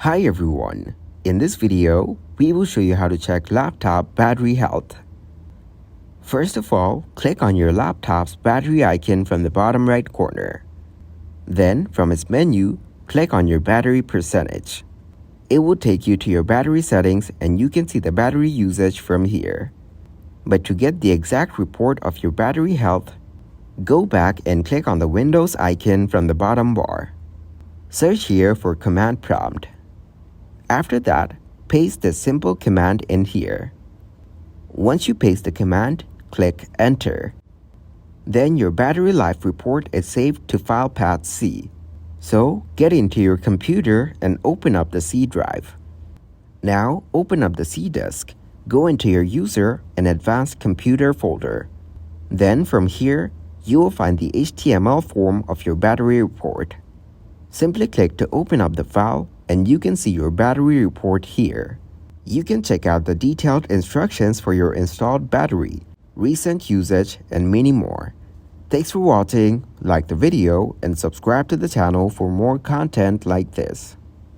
Hi everyone, in this video, we will show you how to check laptop battery health. First of all, click on your laptop's battery icon from the bottom right corner. Then, from its menu, click on your battery percentage. It will take you to your battery settings and you can see the battery usage from here. But to get the exact report of your battery health, go back and click on the Windows icon from the bottom bar. Search here for command prompt. After that, paste the simple command in here. Once you paste the command, click Enter. Then your battery life report is saved to file path C. So, get into your computer and open up the C drive. Now, open up the C disk, go into your User and Advanced Computer folder. Then from here, you will find the HTML form of your battery report. Simply click to open up the file and you can see your battery report here. You can check out the detailed instructions for your installed battery, recent usage, and many more. Thanks for watching, like the video, and subscribe to the channel for more content like this.